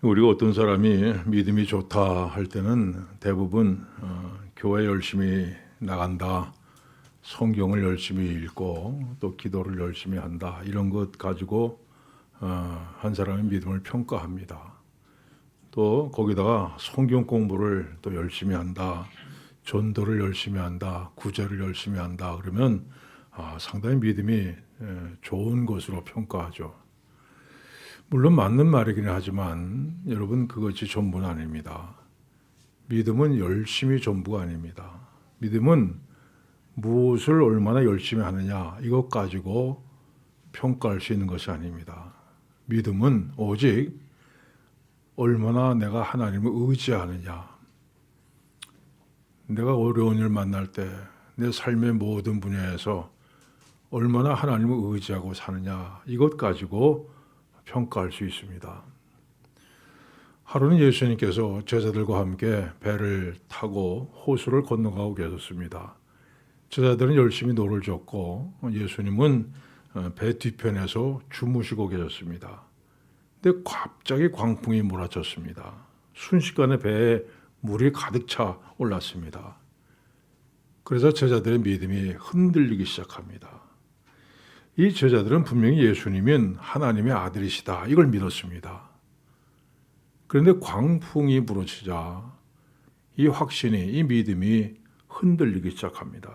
우리가 어떤 사람이 믿음이 좋다 할 때는 대부분 교회 열심히 나간다, 성경을 열심히 읽고 또 기도를 열심히 한다 이런 것 가지고 한 사람의 믿음을 평가합니다. 또 거기다가 성경 공부를 또 열심히 한다, 전도를 열심히 한다, 구제를 열심히 한다 그러면 상당히 믿음이 좋은 것으로 평가하죠. 물론 맞는 말이긴 하지만 여러분 그것이 전부는 아닙니다. 믿음은 열심히 전부가 아닙니다. 믿음은 무엇을 얼마나 열심히 하느냐 이것 가지고 평가할 수 있는 것이 아닙니다. 믿음은 오직 얼마나 내가 하나님을 의지하느냐, 내가 어려운 일 만날 때 내 삶의 모든 분야에서 얼마나 하나님을 의지하고 사느냐 이것 가지고 평가할 수 있습니다. 하루는 예수님께서 제자들과 함께 배를 타고 호수를 건너가고 계셨습니다. 제자들은 열심히 노를 젓고 예수님은 배 뒤편에서 주무시고 계셨습니다. 근데 갑자기 광풍이 몰아쳤습니다. 순식간에 배에 물이 가득 차 올랐습니다. 그래서 제자들의 믿음이 흔들리기 시작합니다. 이 제자들은 분명히 예수님은 하나님의 아들이시다 이걸 믿었습니다. 그런데 광풍이 불어치자 이 확신이, 이 믿음이 흔들리기 시작합니다.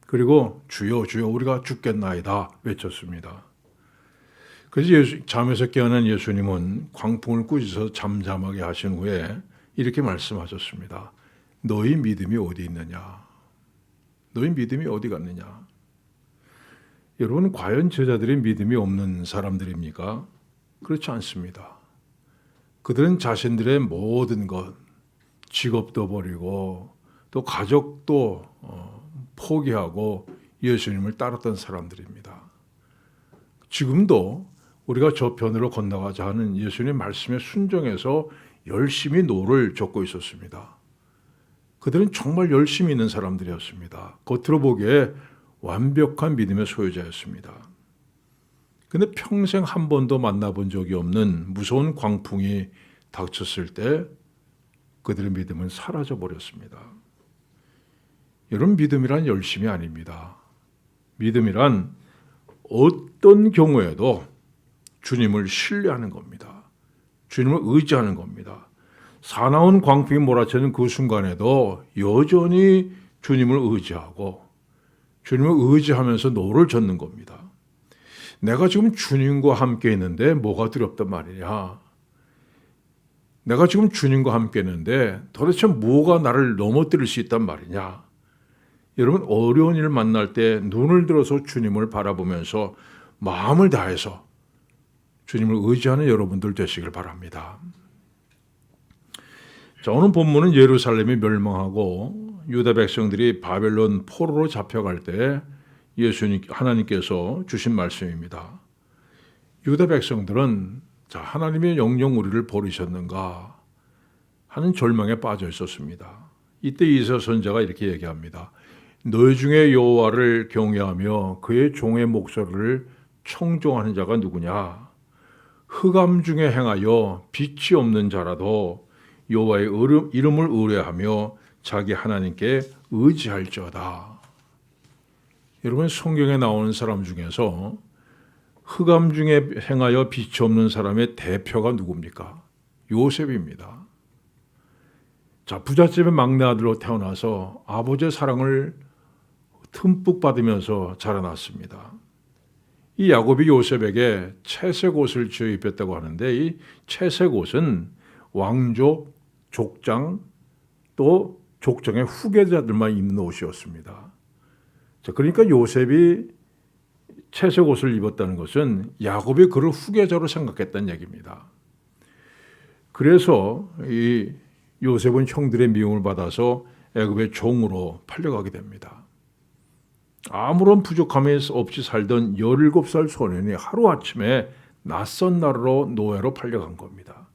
그리고 주여 주여 우리가 죽겠나이다 외쳤습니다. 그래서 잠에서 깨어난 예수님은 광풍을 꾸짖어서 잠잠하게 하신 후에 이렇게 말씀하셨습니다. 너희 믿음이 어디 있느냐? 너희 믿음이 어디 갔느냐? 여러분 과연 제자들이 믿음이 없는 사람들입니까? 그렇지 않습니다. 그들은 자신들의 모든 것, 직업도 버리고 또 가족도 포기하고 예수님을 따랐던 사람들입니다. 지금도 우리가 저편으로 건너가자 하는 예수님 말씀에 순종해서 열심히 노를 젓고 있었습니다. 그들은 정말 열심히 있는 사람들이었습니다. 겉으로 보기에 완벽한 믿음의 소유자였습니다. 그런데 평생 한 번도 만나본 적이 없는 무서운 광풍이 닥쳤을 때 그들의 믿음은 사라져 버렸습니다. 여러분 믿음이란 열심이 아닙니다. 믿음이란 어떤 경우에도 주님을 신뢰하는 겁니다. 주님을 의지하는 겁니다. 사나운 광풍이 몰아치는 그 순간에도 여전히 주님을 의지하고 주님을 의지하면서 노를 젓는 겁니다. 내가 지금 주님과 함께 있는데 뭐가 두렵단 말이냐? 내가 지금 주님과 함께 있는데 도대체 뭐가 나를 넘어뜨릴 수 있단 말이냐? 여러분 어려운 일을 만날 때 눈을 들어서 주님을 바라보면서 마음을 다해서 주님을 의지하는 여러분들 되시길 바랍니다. 자, 오늘 본문은 예루살렘이 멸망하고 유다 백성들이 바벨론 포로로 잡혀갈 때 하나님께서 주신 말씀입니다. 유다 백성들은 하나님의 영영 우리를 버리셨는가 하는 절망에 빠져 있었습니다. 이때 이사야 선지자가 이렇게 얘기합니다. 너희 중에 여호와를 경외하며 그의 종의 목소리를 청종하는 자가 누구냐? 흑암 중에 행하여 빛이 없는 자라도 여호와의 이름을 의뢰하며 자기 하나님께 의지할지어다. 여러분 성경에 나오는 사람 중에서 흑암 중에 행하여 빛이 없는 사람의 대표가 누굽니까? 요셉입니다. 자, 부잣집의 막내 아들로 태어나서 아버지의 사랑을 듬뿍 받으면서 자라났습니다. 이 야곱이 요셉에게 채색 옷을 지어 입혔다고 하는데 이 채색 옷은 왕족, 족장 또 족장의 후계자들만 입는 옷이었습니다. 자, 그러니까 요셉이 채색 옷을 입었다는 것은 야곱이 그를 후계자로 생각했다는 얘기입니다. 그래서 이 요셉은 형들의 미움을 받아서 애굽의 종으로 팔려가게 됩니다. 아무런 부족함이 없이 살던 17살 소년이 하루아침에 낯선 나라로 노예로 팔려간 겁니다.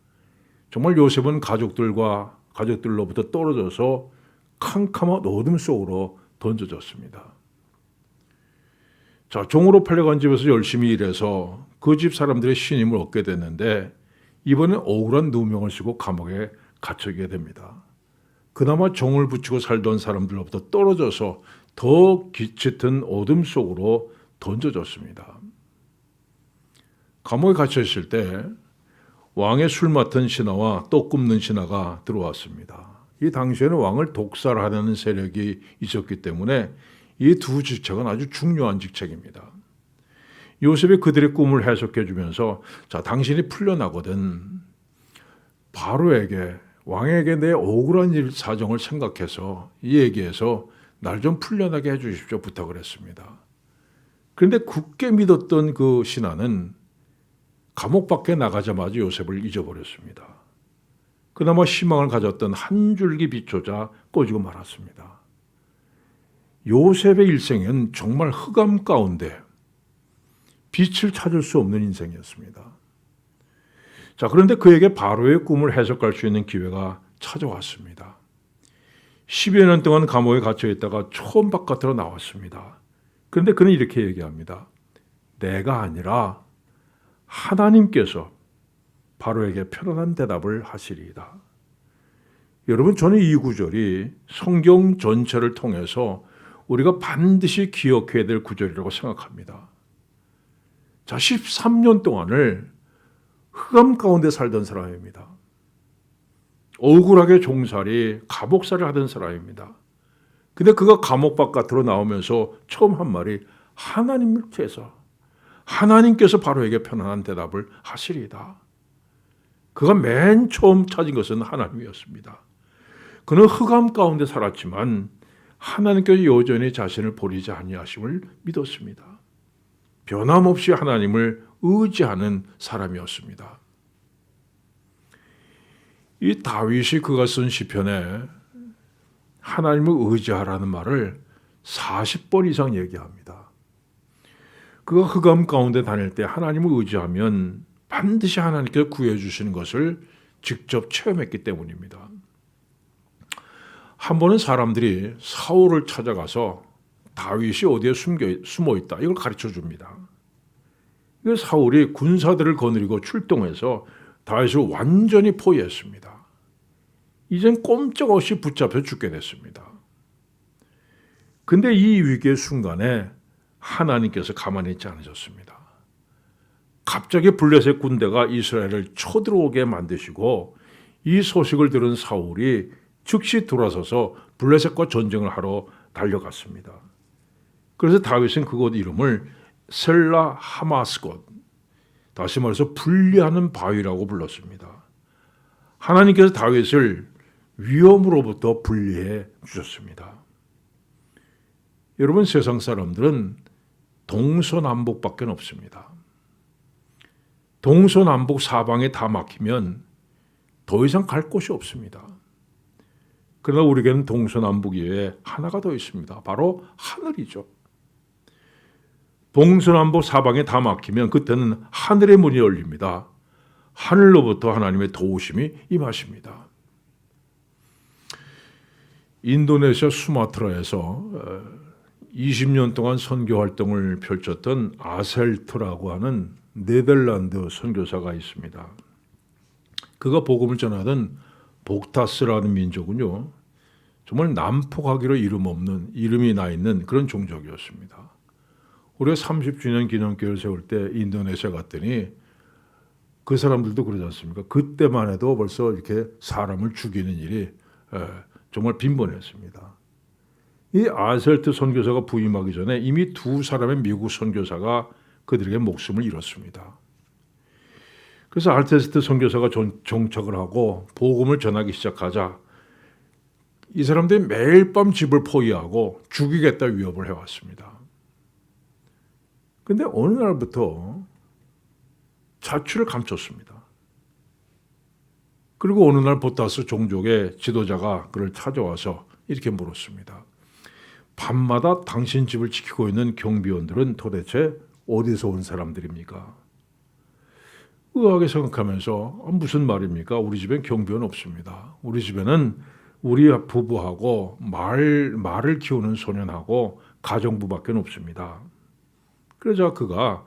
정말 요셉은 가족들로부터 떨어져서 캄캄한 어둠 속으로 던져졌습니다. 자, 종으로 팔려간 집에서 열심히 일해서 그 집 사람들의 신임을 얻게 됐는데 이번엔 억울한 누명을 쓰고 감옥에 갇히게 됩니다. 그나마 종을 붙이고 살던 사람들로부터 떨어져서 더 짙은 어둠 속으로 던져졌습니다. 감옥에 갇혀 있을 때 왕의 술 맡은 신하와 떡 굽는 신하가 들어왔습니다. 이 당시에는 왕을 독살하려는 세력이 있었기 때문에 이 두 직책은 아주 중요한 직책입니다. 요셉이 그들의 꿈을 해석해 주면서 자, 당신이 풀려나거든 바로에게 왕에게 내 억울한 일 사정을 생각해서 이 얘기해서 날 좀 풀려나게 해 주십시오 부탁을 했습니다. 그런데 굳게 믿었던 그 신하는 감옥 밖에 나가자마자 요셉을 잊어버렸습니다. 그나마 희망을 가졌던 한 줄기 빛조차 꺼지고 말았습니다. 요셉의 일생은 정말 흑암 가운데 빛을 찾을 수 없는 인생이었습니다. 자, 그런데 그에게 바로의 꿈을 해석할 수 있는 기회가 찾아왔습니다. 10여 년 동안 감옥에 갇혀 있다가 처음 바깥으로 나왔습니다. 그런데 그는 이렇게 얘기합니다. 내가 아니라 하나님께서 바로에게 편안한 대답을 하시리이다. 여러분, 저는 이 구절이 성경 전체를 통해서 우리가 반드시 기억해야 될 구절이라고 생각합니다. 자, 13년 동안을 흑암 가운데 살던 사람입니다. 억울하게 종살이, 감옥살이를 하던 사람입니다. 근데 그가 감옥 바깥으로 나오면서 처음 한 말이 하나님께서 바로에게 편안한 대답을 하시리이다. 그가 맨 처음 찾은 것은 하나님이었습니다. 그는 흑암 가운데 살았지만 하나님께서 여전히 자신을 버리지 아니하심을 믿었습니다. 변함없이 하나님을 의지하는 사람이었습니다. 이 다윗이 그가 쓴 시편에 하나님을 의지하라는 말을 40번 이상 얘기합니다. 그가 흑암 가운데 다닐 때 하나님을 의지하면 반드시 하나님께서 구해주시는 것을 직접 체험했기 때문입니다. 한 번은 사람들이 사울을 찾아가서 다윗이 어디에 숨어 있다 이걸 가르쳐 줍니다. 사울이 군사들을 거느리고 출동해서 다윗을 완전히 포위했습니다. 이젠 꼼짝없이 붙잡혀 죽게 됐습니다. 근데 이 위기의 순간에 하나님께서 가만히 있지 않으셨습니다. 갑자기 블레셋 군대가 이스라엘을 쳐들어오게 만드시고 이 소식을 들은 사울이 즉시 돌아서서 블레셋과 전쟁을 하러 달려갔습니다. 그래서 다윗은 그곳 이름을 셀라 하마스곳, 다시 말해서 분리하는 바위라고 불렀습니다. 하나님께서 다윗을 위험으로부터 분리해 주셨습니다. 여러분, 세상 사람들은 동서남북밖에 없습니다. 동서남북 사방에 다 막히면 더 이상 갈 곳이 없습니다. 그러나 우리에게는 동서남북 이외에 하나가 더 있습니다. 바로 하늘이죠. 동서남북 사방에 다 막히면 그때는 하늘의 문이 열립니다. 하늘로부터 하나님의 도우심이 임하십니다. 인도네시아 수마트라에서 20년 동안 선교 활동을 펼쳤던 아셀트라고 하는 네덜란드 선교사가 있습니다. 그가 복음을 전하던 복타스라는 민족은요, 정말 난폭하기로 이름이 나 있는 그런 종족이었습니다. 우리가 30주년 기념교회를 세울 때 인도네시아 갔더니 그 사람들도 그러지 않습니까? 그때만 해도 벌써 이렇게 사람을 죽이는 일이 정말 빈번했습니다. 이 아셀트 선교사가 부임하기 전에 이미 두 사람의 미국 선교사가 그들에게 목숨을 잃었습니다. 그래서 아셀트 선교사가 정착을 하고 복음을 전하기 시작하자 이 사람들이 매일 밤 집을 포위하고 죽이겠다 위협을 해왔습니다. 그런데 어느 날부터 자취를 감췄습니다. 그리고 어느 날 보타스 종족의 지도자가 그를 찾아와서 이렇게 물었습니다. 밤마다 당신 집을 지키고 있는 경비원들은 도대체 어디서 온 사람들입니까? 의아하게 생각하면서 무슨 말입니까? 우리 집엔 경비원 없습니다. 우리 집에는 우리 부부하고 말을 키우는 소년하고 가정부밖에 없습니다. 그러자 그가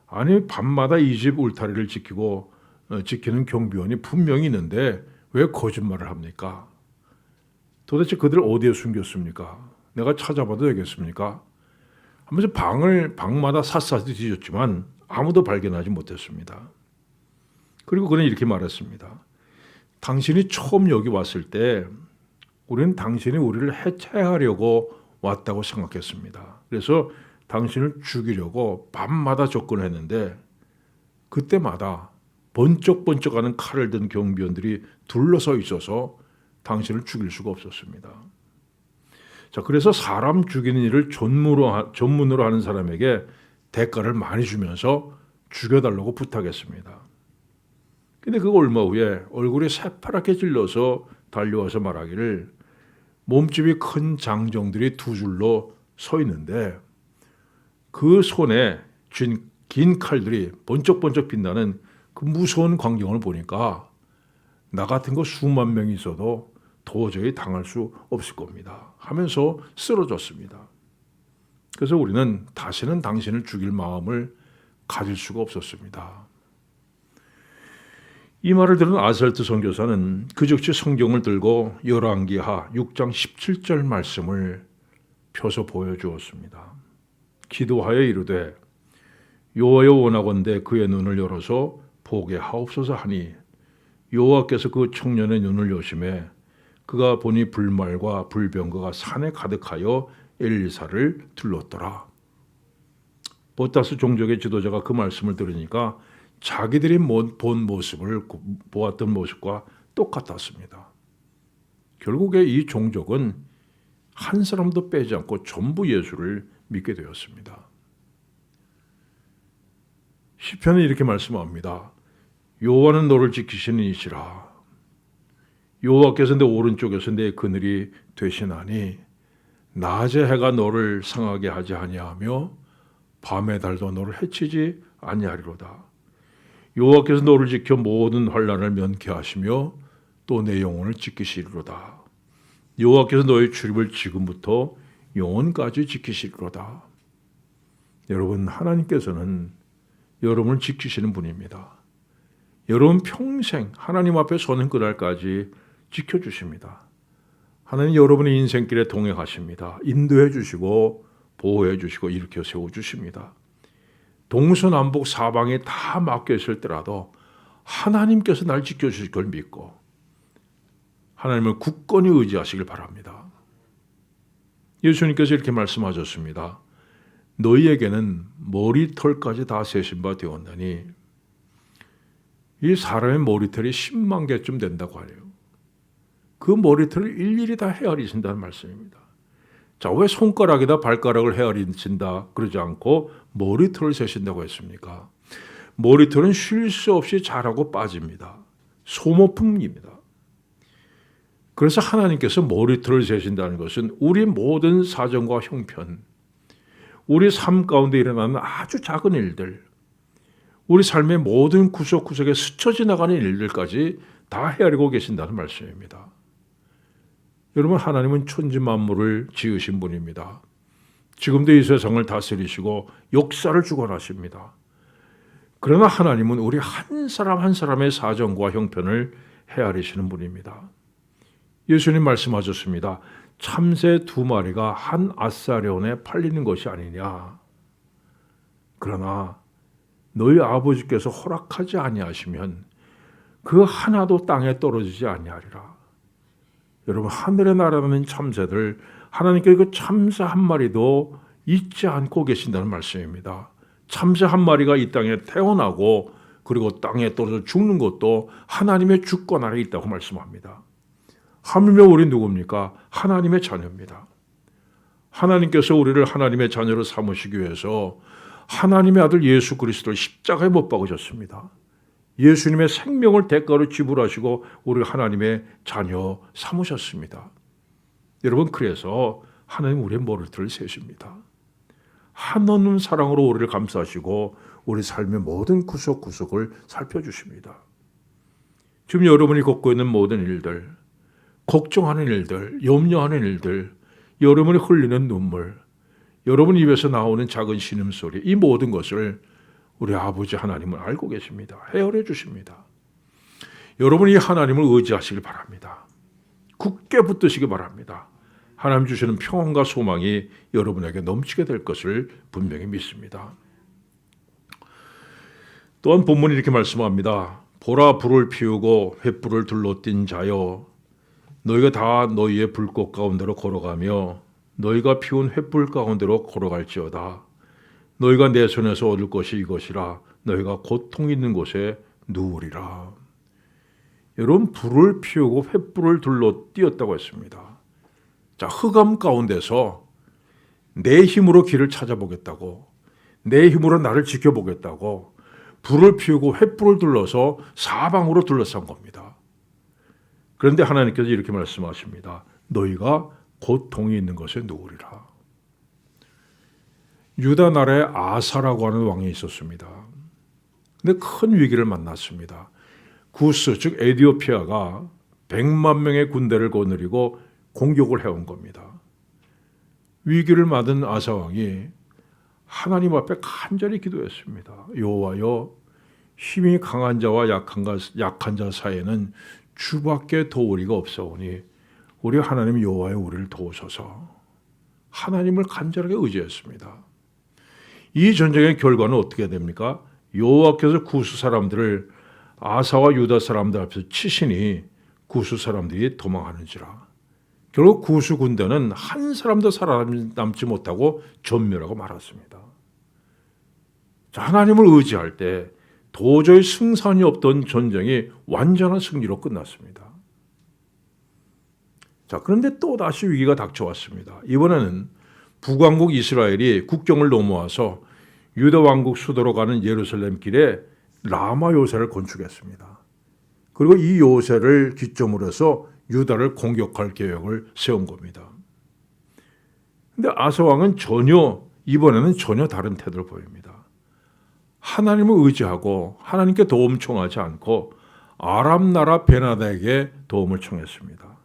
아니 밤마다 이 집 울타리를 지키고 지키는 경비원이 분명히 있는데 왜 거짓말을 합니까? 도대체 그들 어디에 숨겼습니까? 내가 찾아봐도 되겠습니까? 하면서 방마다 샅샅이 뒤졌지만 아무도 발견하지 못했습니다. 그리고 그는 이렇게 말했습니다. 당신이 처음 여기 왔을 때 우리는 당신이 우리를 해체하려고 왔다고 생각했습니다. 그래서 당신을 죽이려고 밤마다 접근했는데 그때마다 번쩍번쩍하는 칼을 든 경비원들이 둘러서 있어서 당신을 죽일 수가 없었습니다. 자, 그래서 사람 죽이는 일을 전문으로 하는 사람에게 대가를 많이 주면서 죽여달라고 부탁했습니다. 근데 그 얼마 후에 얼굴이 새파랗게 질려서 달려와서 말하기를 몸집이 큰 장정들이 두 줄로 서 있는데 그 손에 쥔 긴 칼들이 번쩍번쩍 빛나는 그 무서운 광경을 보니까 나 같은 거 수만 명이 있어도 도저히 당할 수 없을 겁니다 하면서 쓰러졌습니다. 그래서 우리는 다시는 당신을 죽일 마음을 가질 수가 없었습니다. 이 말을 들은 아설트 선교사는 그 즉시 성경을 들고 열왕기하 6장 17절 말씀을 펴서 보여주었습니다. 기도하여 이르되 여호와여 원하건대 그의 눈을 열어서 보게 하옵소서 하니 여호와께서 그 청년의 눈을 여심해 그가 보니 불말과 불병거가 산에 가득하여 엘리사를 둘렀더라. 보따스 종족의 지도자가 그 말씀을 들으니까 자기들이 본 모습을 보았던 모습과 똑같았습니다. 결국에 이 종족은 한 사람도 빼지 않고 전부 예수를 믿게 되었습니다. 시편은 이렇게 말씀합니다. 여호와는 너를 지키시는 이시라. 여호와께서 내 오른쪽에서 내 그늘이 되시나니 낮에 해가 너를 상하게 하지 아니하며 밤의 달도 너를 해치지 아니하리로다. 여호와께서 너를 지켜 모든 환난을 면케 하시며 또 내 영혼을 지키시리로다. 여호와께서 너의 출입을 지금부터 영원까지 지키시리로다. 여러분, 하나님께서는 여러분을 지키시는 분입니다. 여러분 평생 하나님 앞에 서는 그날까지 지켜주십니다. 하나님 여러분의 인생길에 동행하십니다. 인도해 주시고 보호해 주시고 일으켜 세워주십니다. 동서남북 사방에 다 막혀 있을 때라도 하나님께서 날 지켜주실 걸 믿고 하나님을 굳건히 의지하시길 바랍니다. 예수님께서 이렇게 말씀하셨습니다. 너희에게는 머리털까지 다 세신 바 되었나니 이 사람의 머리털이 10만 개쯤 된다고 하네요. 그 머리털을 일일이 다 헤아리신다는 말씀입니다. 자, 왜 손가락에다 발가락을 헤아리신다 그러지 않고 머리털을 세신다고 했습니까? 머리털은 쉴 수 없이 자라고 빠집니다. 소모품입니다. 그래서 하나님께서 머리털을 세신다는 것은 우리 모든 사정과 형편, 우리 삶 가운데 일어나는 아주 작은 일들, 우리 삶의 모든 구석구석에 스쳐 지나가는 일들까지 다 헤아리고 계신다는 말씀입니다. 여러분, 하나님은 천지 만물을 지으신 분입니다. 지금도 이 세상을 다스리시고 역사를 주관하십니다. 그러나 하나님은 우리 한 사람 한 사람의 사정과 형편을 헤아리시는 분입니다. 예수님 말씀하셨습니다. 참새 2마리가 한 아사리온에 팔리는 것이 아니냐. 그러나 너희 아버지께서 허락하지 아니하시면 그 하나도 땅에 떨어지지 아니하리라. 여러분, 하늘에 날아다니는 참새들, 하나님께 그 참새 한 마리도 잊지 않고 계신다는 말씀입니다. 참새 한 마리가 이 땅에 태어나고 그리고 땅에 떨어져 죽는 것도 하나님의 주권 아래 있다고 말씀합니다. 하물며 우리 누굽니까? 하나님의 자녀입니다. 하나님께서 우리를 하나님의 자녀로 삼으시기 위해서 하나님의 아들 예수 그리스도를 십자가에 못 박으셨습니다. 예수님의 생명을 대가로 지불하시고 우리를 하나님의 자녀 삼으셨습니다. 여러분, 그래서 하나님 우리의 머리털을 세십니다. 한없는 사랑으로 우리를 감싸시고 우리 삶의 모든 구석구석을 살펴주십니다. 지금 여러분이 겪고 있는 모든 일들, 걱정하는 일들, 염려하는 일들, 여러분이 흘리는 눈물, 여러분 입에서 나오는 작은 신음소리, 이 모든 것을 우리 아버지 하나님은 알고 계십니다. 헤아려 주십니다. 여러분이 하나님을 의지하시길 바랍니다. 굳게 붙드시기 바랍니다. 하나님 주시는 평안과 소망이 여러분에게 넘치게 될 것을 분명히 믿습니다. 또한 본문이 이렇게 말씀합니다. 보라, 불을 피우고 횃불을 둘러띈 자여, 너희가 다 너희의 불꽃 가운데로 걸어가며 너희가 피운 횃불 가운데로 걸어갈지어다. 너희가 내 손에서 얻을 것이 이것이라. 너희가 고통 있는 곳에 누우리라. 여러분, 불을 피우고 횃불을 둘러띄었다고 했습니다. 자, 흑암 가운데서 내 힘으로 길을 찾아보겠다고, 내 힘으로 나를 지켜보겠다고 불을 피우고 횃불을 둘러서 사방으로 둘러싼 겁니다. 그런데 하나님께서 이렇게 말씀하십니다. 너희가 고통이 있는 것에 누우리라. 유다 나라에 아사라고 하는 왕이 있었습니다. 근데 큰 위기를 만났습니다. 구스, 즉 에디오피아가 100만 명의 군대를 거느리고 공격을 해온 겁니다. 위기를 맞은 아사 왕이 하나님 앞에 간절히 기도했습니다. 여호와여, 힘이 강한 자와 약한 자 사이에는 주밖에 도우리가 없사오니 우리 하나님 여호와여 우리를 도우소서. 하나님을 간절하게 의지했습니다. 이 전쟁의 결과는 어떻게 됩니까? 여호와께서 구스 사람들을 아사와 유다 사람들 앞에서 치시니 구스 사람들이 도망하는지라. 결국 구스 군대는 한 사람도 살아남지 못하고 전멸하고 말았습니다. 자, 하나님을 의지할 때 도저히 승산이 없던 전쟁이 완전한 승리로 끝났습니다. 자, 그런데 또 다시 위기가 닥쳐왔습니다. 이번에는 북왕국 이스라엘이 국경을 넘어와서 유다 왕국 수도로 가는 예루살렘 길에 라마 요새를 건축했습니다. 그리고 이 요새를 기점으로 해서 유다를 공격할 계획을 세운 겁니다. 그런데 아사 왕은 이번에는 전혀 다른 태도를 보입니다. 하나님을 의지하고 하나님께 도움 청하지 않고 아람 나라 베나다에게 도움을 청했습니다.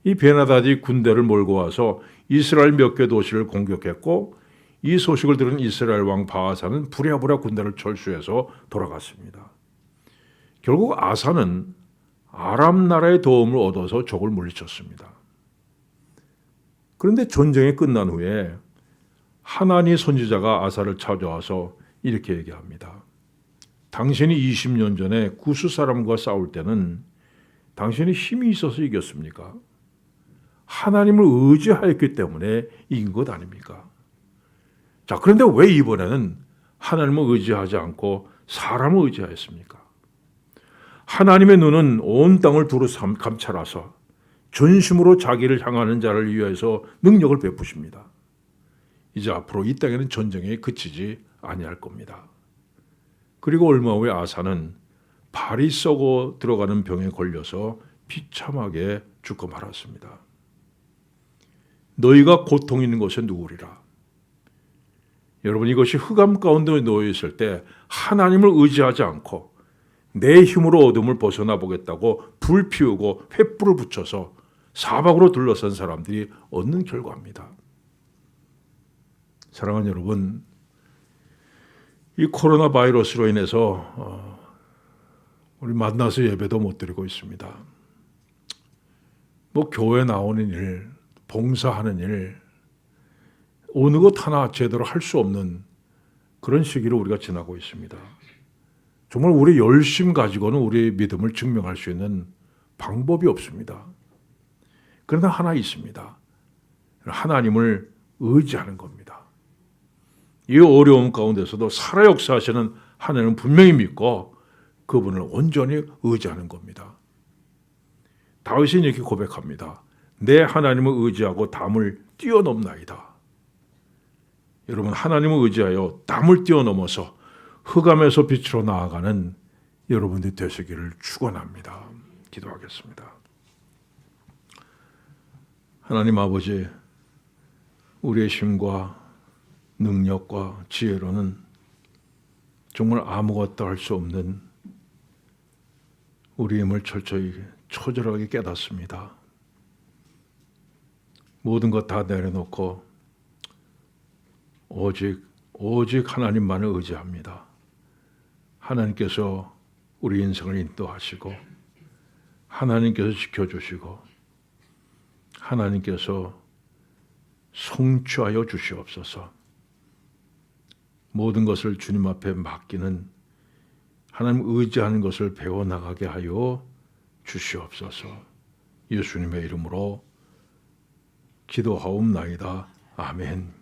이 베나다디 군대를 몰고 와서 이스라엘 몇 개 도시를 공격했고, 이 소식을 들은 이스라엘 왕 바아사는 부랴부랴 군대를 철수해서 돌아갔습니다. 결국 아사는 아람 나라의 도움을 얻어서 적을 물리쳤습니다. 그런데 전쟁이 끝난 후에 하나니 선지자가 아사를 찾아와서 이렇게 얘기합니다. 당신이 20년 전에 구스 사람과 싸울 때는 당신이 힘이 있어서 이겼습니까? 하나님을 의지하였기 때문에 이긴 것 아닙니까? 자, 그런데 왜 이번에는 하나님을 의지하지 않고 사람을 의지하였습니까? 하나님의 눈은 온 땅을 두루 감찰하사 전심으로 자기를 향하는 자를 위해서 능력을 베푸십니다. 이제 앞으로 이 땅에는 전쟁이 그치지 아니할 겁니다. 그리고 얼마 후에 아사는 발이 썩어 들어가는 병에 걸려서 비참하게 죽고 말았습니다. 너희가 고통 있는 곳에 누우리라. 여러분, 이것이 흑암 가운데 놓여 있을 때 하나님을 의지하지 않고 내 힘으로 어둠을 벗어나 보겠다고 불 피우고 횃불을 붙여서 사방으로 둘러싼 사람들이 얻는 결과입니다. 사랑하는 여러분, 이 코로나 바이러스로 인해서 우리 만나서 예배도 못 드리고 있습니다. 교회 나오는 일, 봉사하는 일, 어느 것 하나 제대로 할 수 없는 그런 시기를 우리가 지나고 있습니다. 정말 우리 열심 가지고는 우리의 믿음을 증명할 수 있는 방법이 없습니다. 그러나 하나 있습니다. 하나님을 의지하는 겁니다. 이 어려움 가운데서도 살아 역사하시는 하나님은 분명히 믿고 그분을 온전히 의지하는 겁니다. 다윗은 이렇게 고백합니다. 내 하나님을 의지하고 담을 뛰어넘나이다. 여러분, 하나님을 의지하여 담을 뛰어넘어서 흑암에서 빛으로 나아가는 여러분들이 되시기를 축원합니다. 기도하겠습니다. 하나님 아버지, 우리의 힘과 능력과 지혜로는 정말 아무것도 할 수 없는 우리의 힘을 처절하게 깨닫습니다. 모든 것 다 내려놓고 오직 하나님만을 의지합니다. 하나님께서 우리 인생을 인도하시고 하나님께서 지켜주시고 하나님께서 성취하여 주시옵소서. 모든 것을 주님 앞에 맡기는 하나님 의지하는 것을 배워나가게 하여 주시옵소서. 예수님의 이름으로 기도하옵나이다. 아멘.